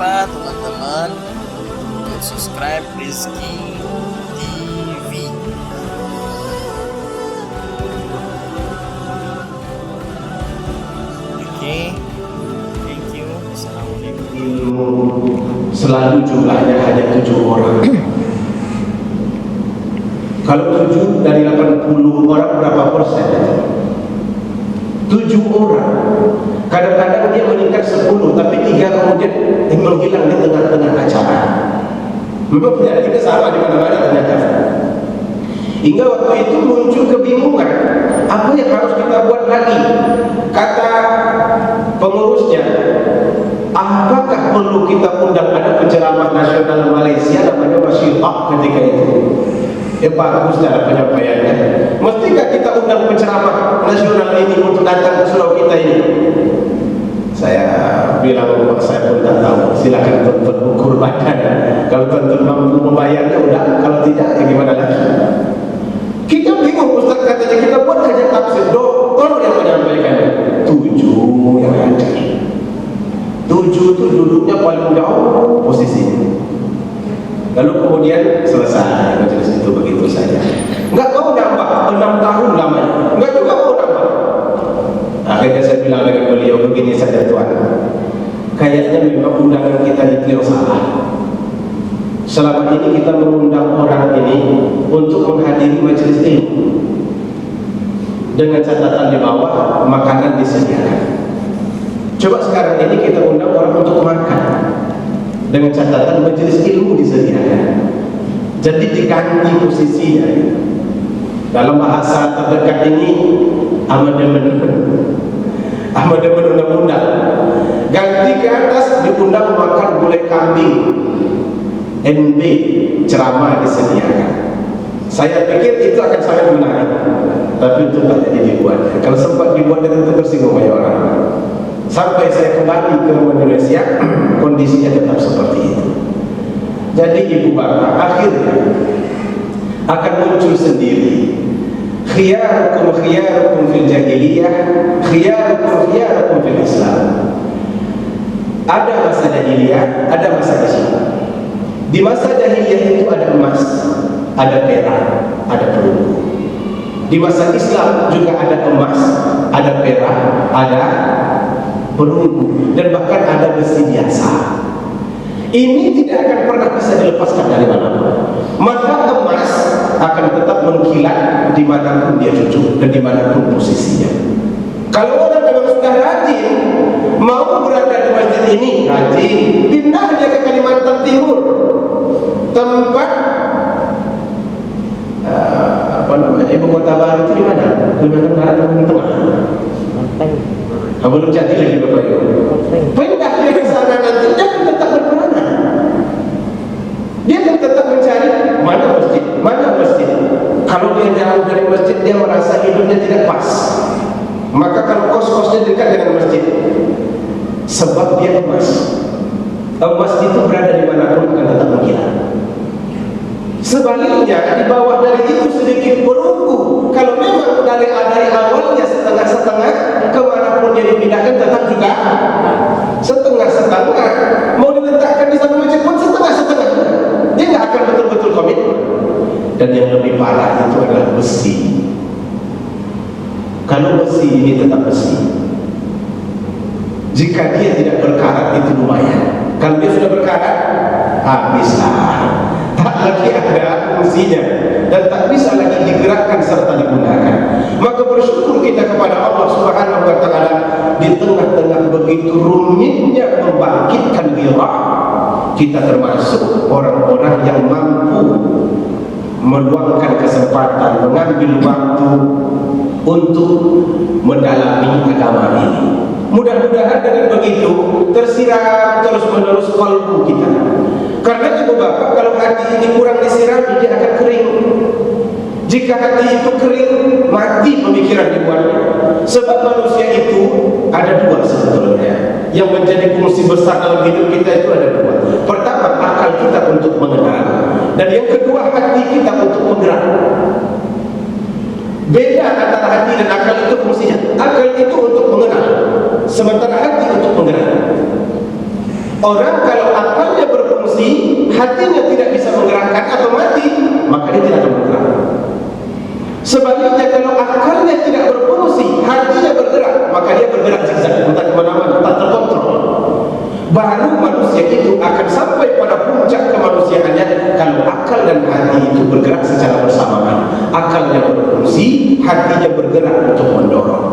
lupa teman-teman untuk subscribe Rizky TV. Oke, thank you. Assalamualaikum. Selalu jumlahnya hanya 7 orang. Kalau 7 dari 80 orang berapa persen? 7 orang. Kadang-kadang dia meningkat 10, tapi 3 kemudian menghilang di tengah-tengah acara. Memang penyakitnya sama di mana-mana ternyata. Hingga waktu itu muncul kebingungan, apa yang harus kita buat lagi? Kata pengurusnya, apakah perlu kita undang ada penceramah nasional Malaysia namanya Masyillah ketika itu? Bagus cara penyampaiannya. Mestikah kita undang penceramah nasional ini untuk datang ke surau kita ini? Saya bilang, saya pun tak tahu. Silakan tuan-tuan ukur badan. Kalau tuan-tuan mampu membayarnya, udah. Kalau tidak, ya gimana lagi? Kita bingung, Ustaz katanya kita buat kajian tafsir. Tolong yang menyampaikan 7 yang hadir. 7 itu duduknya paling jauh posisinya. Lalu kemudian selesai majelis itu begitu saja. Enggak mau nambah 6 tahun lamanya. Enggak juga mau nambah. Akhirnya saya bilang dengan beliau, begini saja tuan, kayaknya memang undangan kita itu yang salah. Selama ini kita mengundang orang ini untuk menghadiri majelis ilmu dengan catatan di bawah makanan disediakan. Coba sekarang ini kita undang orang untuk makan dengan catatan majelis ilmu disediakan. Jadi diganti posisinya. Dalam bahasa terdekat ini amandemen undang-undang. Ganti ke atas diundang makan gulai kambing. NB ceramah disediakan. Saya pikir itu akan sangat menarik, tapi itu tak jadi dibuat. Kalau sempat dibuat itu tersinggung banyak orang. Sampai saya kembali ke Indonesia, kondisinya tetap seperti itu. Jadi ibu bapak akhirnya akan muncul sendiri. Khiyarukum khiyarukum fil jahiliyah, khiyarukum fil Islam. Ada masa jahiliyah, ada masa Islam. Di masa jahiliyah itu ada emas, ada perak, ada perunggu. Di masa Islam juga ada emas, ada perak, ada perunggu, dan bahkan ada besi biasa. Ini tidak akan pernah bisa dilepaskan dari mana-mana. Maka emas akan tetap mengkilat dimanapun dia duduk dan dimanapun posisinya. Kalau orang memang sudah rajin mau berada di masjid ini, rajin, pindah dia ke Kalimantan Timur, tempat apa namanya, ibu kota baru itu di mana? Kalimantan Barat atau Tengah? Belum jadi lagi Bapak Ibu. Pindah dia ke sana nanti, dia akan tetap berperanan. Dia akan tetap mencari mana masjid, mana masjid. Kalau dia jauh dari masjid, dia merasa hidupnya tidak pas. Maka kalau kos-kosnya dekat dengan masjid, sebab dia emas. Emas itu berada di manapun akan tetap menghilang. Sebaliknya, di bawah dari itu sedikit perunggu. Kalau memang dari awalnya setengah-setengah, kemanapun dia dipindahkan tetap juga setengah-setengah. Mau diletakkan di satu masjid pun setengah-setengah. Dia nggak akan betul-betul komitmen. Dan yang lebih parah itu adalah besi. Kalau besi ini tetap besi, jika dia tidak berkarat itu lumayan. Kalau dia sudah berkarat, habislah. Tak lagi ada fungsinya dan tak bisa lagi digerakkan serta digunakan. Maka bersyukur kita kepada Allah Subhanahu wa taala di tengah-tengah begitu rumitnya membangkitkan gairah, kita termasuk orang-orang yang mampu meluangkan kesempatan, mengambil waktu untuk mendalami agama ini. Mudah-mudahan dengan begitu tersiram terus-menerus kalbu kita. Karena ibu bapak, kalau hati ini kurang disirami, dia akan kering. Jika hati itu kering, mati pemikiran dibuatnya. Sebab manusia itu ada 2 sebetulnya. Yang menjadi fungsi besar dalam hidup kita itu ada 2. Pertama, akal kita untuk mengenal, dan yang kedua, hati kita untuk menggerak. Beda antara hati dan akal itu fungsinya. Akal itu untuk mengenal, sementara hati untuk menggerak. Orang kalau akalnya berfungsi, hatinya tidak bisa menggerakkan atau mati, maka dia tidak akan bergerak. Sebaliknya kalau akalnya tidak berfungsi, hatinya bergerak, maka dia bergerak zigzag, entah kemana-mana, tak terkontrol. Baru manusia itu akan sampai pada puncak kemanusiaannya kalau akal dan hati itu bergerak secara bersamaan. Akalnya berfungsi, hatinya bergerak untuk mendorong.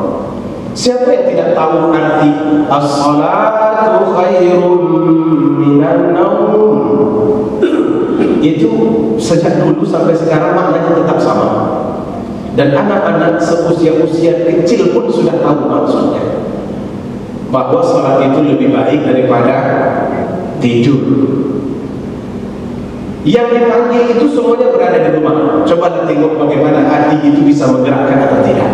Siapa yang tidak tahu arti as-salatu khairun minan naum? Itu sejak dulu sampai sekarang maknanya tetap sama. Dan anak-anak seusia-usia kecil pun sudah tahu maksudnya, bahwa salat itu lebih baik daripada tidur. Yang dipanggil itu semuanya berada di rumah. Coba tengok bagaimana hati itu bisa menggerakkan atau tidak.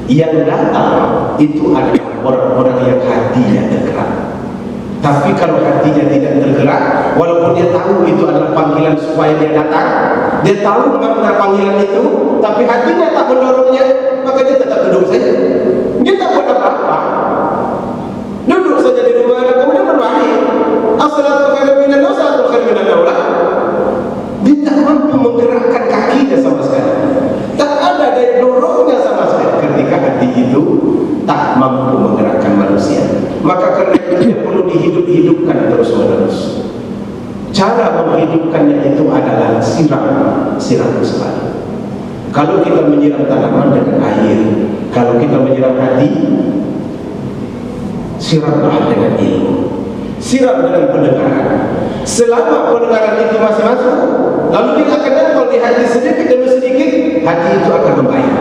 Yang datang itu adalah orang-orang yang hatinya tergerak. Tapi kalau hatinya tidak tergerak, walaupun dia tahu itu adalah panggilan supaya dia datang, dia tahu makna panggilan itu, tapi hatinya tak mendorongnya, maka dia tetap duduk saja. Dia tak buat apa-apa, duduk saja di rumah dan kemudian berbalik. As-salatu khairun minan naum, as-salatu khairun minan naum. Dia tak mampu menggerakkan kakinya sama sekali. Tak ada daya dorongnya sama sekali. Ketika hati itu tak mampu menggerakkan manusia, maka karena itu dia perlu dihidup-hidupkan terus-menerus. Cara menghidupkannya itu adalah siram sekali. Kalau kita menyiram tanaman dengan air, kalau kita menyiram hati, siramlah dengan ilmu, siram dengan pendengaran. Selama pendengaran itu masih masuk, lalu dia akan nempel di hati sedikit demi sedikit, hati itu akan membaik.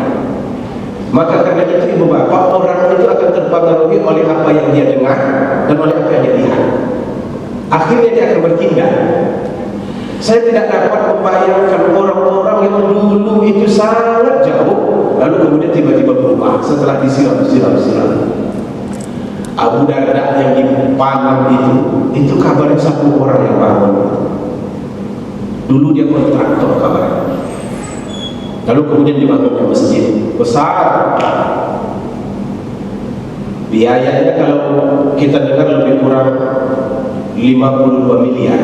Maka karena itu ibu bapak, orang itu akan terpengaruhi oleh apa yang dia dengar dan oleh apa yang dia lihat. Akhirnya dia akan bertindak. Saya tidak dapat membayangkan orang-orang yang dulu itu sangat jauh, lalu kemudian tiba-tiba berubah setelah disiram. Abu Darda yang di Panam itu kabarnya satu orang yang bangun. Dulu dia kontraktor kabarnya. Lalu kemudian dibangunnya masjid besar. Biayanya kalau kita dengar lebih kurang 52 miliar.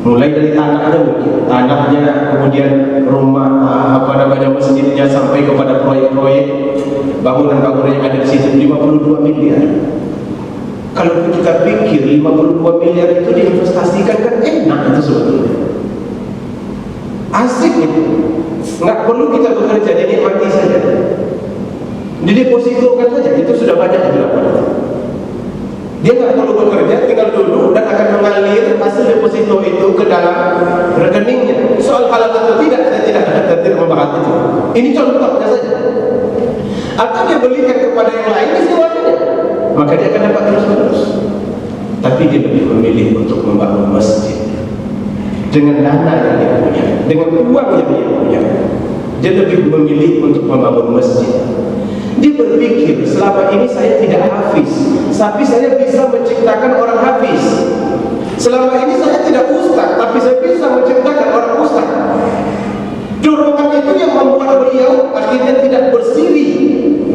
Mulai dari tanahnya mungkin, tanahnya, kemudian rumah, masjidnya, sampai kepada proyek-proyek bangunan-bangunan yang ada di situ, 52 miliar. Kalau kita pikir 52 miliar itu diinvestasikan, kan enak itu sebetulnya. Asik itu. Nggak perlu kita bekerja, dinikmati saja. Didepositokan saja, itu sudah banyak dilakukan. Dia nggak perlu bekerja, tinggal duduk dan akan mengalir hasil deposito itu ke dalam rekeningnya. Soal halal atau tidak, saya tidak membahas itu. Ini contohnya saja. Atau dia belikan kepada yang lain, istilahnya, maka dia akan dapat terus-menerus. Tapi dia lebih memilih untuk membangun masjid dengan dana yang dia punya, dengan uang yang dia punya. Dia lebih memilih untuk membangun masjid. Dia berpikir, selama ini saya tidak hafiz, tapi saya bisa menciptakan orang hafiz. Selama ini saya tidak ustaz, tapi saya bisa menciptakan orang ustaz. Dorongan itu yang membuat beliau akhirnya tidak bersiri.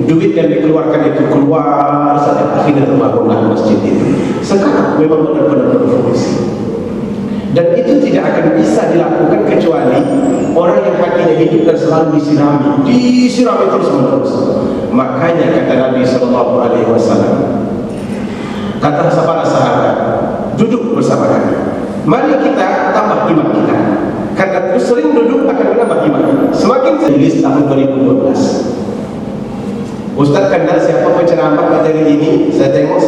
Duit yang dikeluarkan itu keluar saja, akhirnya terbangunlah masjid itu. Sekarang memang benar-benar berfungsi. Dan itu tidak akan bisa dilakukan kecuali orang yang hatinya hidup dan selalu disirami terus-menerus. Makanya kata Nabi SAW, kata para sahabat, duduk bersama kami, mari kita tambah iman kita, karena sering duduk akan menambah iman. Semakin rilis tahun 2012. Ustaz kenal siapa penceramah materi ini? Saya tengok,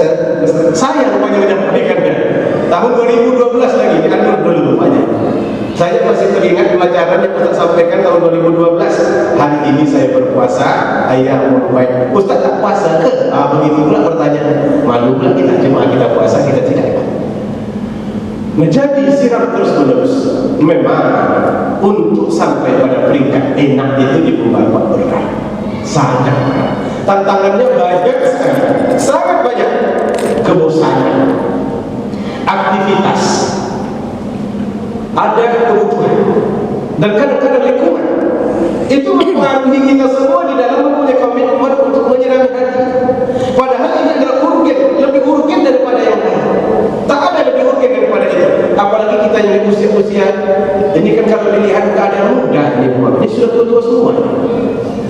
saya rupanya menyampaikannya. Tahun 2012 lagi, diatur dulu rupanya. Saya masih teringat pelajaran yang Ustaz sampaikan tahun 2012. Hari ini saya berpuasa, ayah baik. Ustaz tak puasa ke? Begitu pula pertanyaan. Malu pula kita, cuma kita puasa, kita tidak. Menjadi siram terus-menerus. Memang untuk sampai pada peringkat enak itu ibu bapak berat, sangat berat. Tantangannya banyak sekali, sangat banyak. Kebosanan, aktivitas, ada kebutuhan, dan kadang-kadang lingkungan. Itu mempengaruhi kita semua di dalam mempunyai komitmen untuk menyerang hati. Padahal ini adalah urgen, lebih urgen daripada apalagi kita yang di usia-usia ini kan kalau dilihat nggak ada yang muda ini sudah tua-tua semua.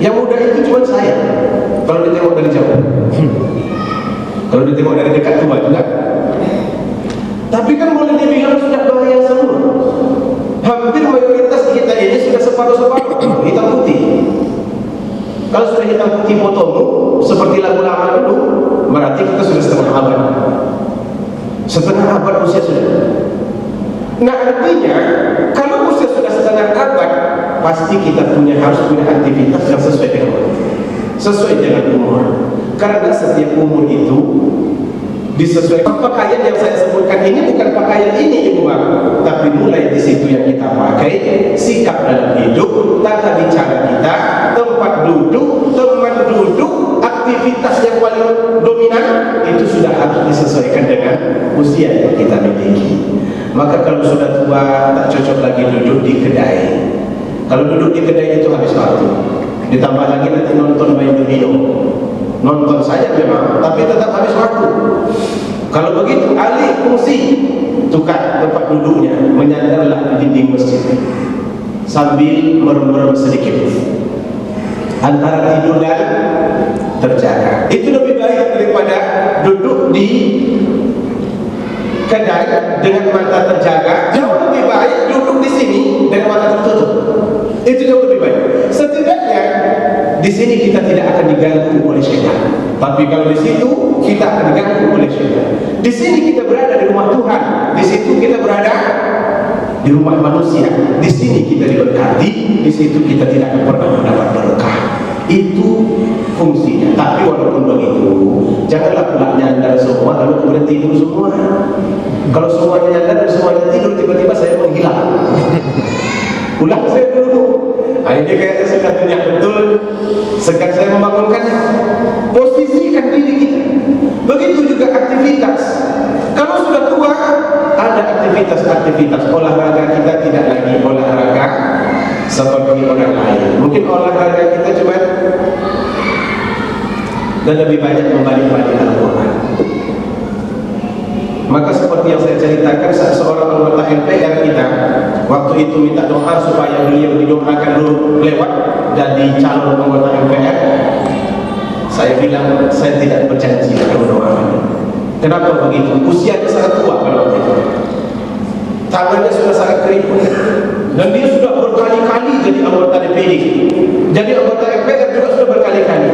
Yang muda itu cuma saya kalau ditengok dari jauh. Kalau ditengok dari dekat tua juga. Tapi kan boleh dibilang sudah bahaya semua. Hampir mayoritas kita ini sudah separuh-separuh hitam putih. Kalau sudah hitam putih fotomu seperti lagu lama dulu, berarti kita sudah setengah abad. Setengah abad usia sudah. Nah artinya kalau usia sudah setengah abad, pasti kita harus punya aktivitas yang sesuai dengan umur. Karena setiap umur itu disesuaikan. Pakaian yang saya sebutkan ini bukan pakaian ini ibu bapak, tapi mulai di situ yang kita pakai, sikap dalam hidup, tata bicara kita, tempat duduk, teman duduk, aktivitas yang paling dominan itu sudah harus disesuaikan dengan usia yang kita miliki. Maka kalau sudah tua tak cocok lagi duduk di kedai. Kalau duduk di kedai itu habis waktu. Ditambah lagi nanti nonton main domino. Nonton saja memang, tapi tetap habis waktu. Kalau begitu alih fungsi, tukar tempat duduknya, menyandarlah di dinding masjid sambil merem-merem sedikit antara tidur dan terjaga. Itu lebih baik daripada duduk di kedai dengan mata terjaga. Jauh lebih baik duduk di sini dengan mata tertutup. Itu jauh lebih baik. Setidaknya di sini kita tidak akan diganggu oleh syaitan. Tapi kalau di situ kita akan diganggu oleh syaitan. Di sini kita berada di rumah Tuhan. Di situ kita berada di rumah manusia. Di sini kita diberkati. Di situ kita tidak akan pernah mendapat berkah. Itu fungsinya. Tapi walaupun begitu, janganlah pula nyandar semua lalu kemudian tidur semua. Kalau semuanya nyandar dan semuanya tidur, tiba-tiba saya menghilang. Ulang saya dulu. Ini kayaknya sudah tenyak betul. Sekarang saya membangunkannya. Posisikan diri kita. Begitu juga aktivitas. Kalau sudah tua, ada aktivitas olahraga kita tidak lagi olahraga seperti orang lain. Mungkin olahraga kita cuma dan lebih banyak membalik-balik Al-Quran. Maka seperti yang saya ceritakan, saat seorang anggota MPR kita waktu itu minta doa supaya beliau didoakan dulu lewat jadi calon anggota MPR, saya bilang saya tidak berjanji akan mendoakan. Kenapa begitu? Usianya sangat tua pada waktu itu, tangannya sudah sangat keriput, dan dia sudah berkali-kali jadi anggota DPD, jadi anggota MPR juga sudah berkali-kali.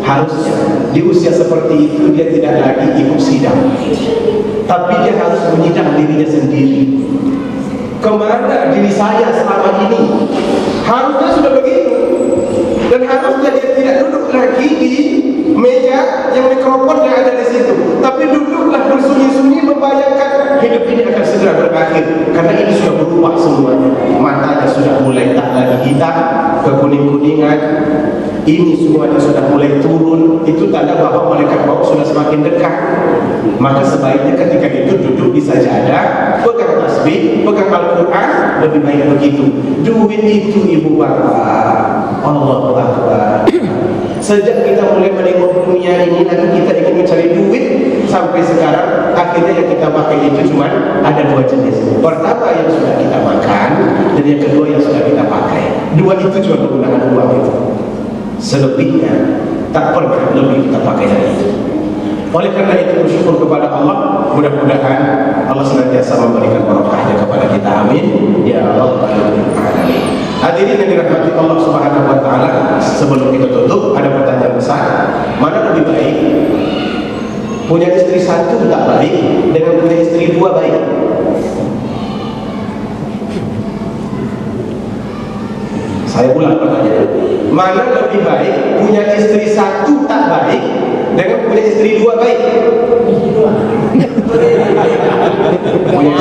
Harusnya di usia seperti itu dia tidak lagi ikut sidang, tapi dia harus menyidang dirinya sendiri. Kemana diri saya selama ini? Harusnya sudah begitu. Dan harusnya dia tidak duduk lagi di meja yang mikrofonnya ada di situ, tapi duduklah bersunyi-sunyi membayangkan hidup ini akan segera berakhir. Karena ini sudah berubah semuanya. Matanya sudah mulai tak lagi hitam, kekuning-kuningan. Ini semuanya sudah mulai turun. Itu tanda bahwa malaikat maut sudah semakin dekat. Maka sebaiknya ketika itu duduk di sajadah, pegang tasbih, pegang Al-Quran, lebih baik begitu. Duit itu ibu bapak, Allahu Akbar. Sejak kita mulai menengok dunia ini, lalu kita ingin mencari duit, sampai sekarang akhirnya yang kita pakai itu cuma ada dua jenis. Pertama yang sudah kita makan, dan yang kedua yang sudah kita pakai. Dua itu cuma penggunaan uang itu. Selebihnya tak pernah lebih kita pakai dari itu. Oleh karena itu bersyukur kepada Allah. Mudah-mudahan Allah senantiasa memberikan barokahnya kepada kita. Amin ya rabbal alamin. Hadirin yang dirahmati Allah Subhanahu wa taala, sebelum kita tutup ada pertanyaan besar. Mana lebih baik? Punya istri satu tak baik dengan punya istri dua baik? Saya ulang pertanyaan. Mana lebih baik? Punya istri satu tak baik dengan punya istri dua baik? Punya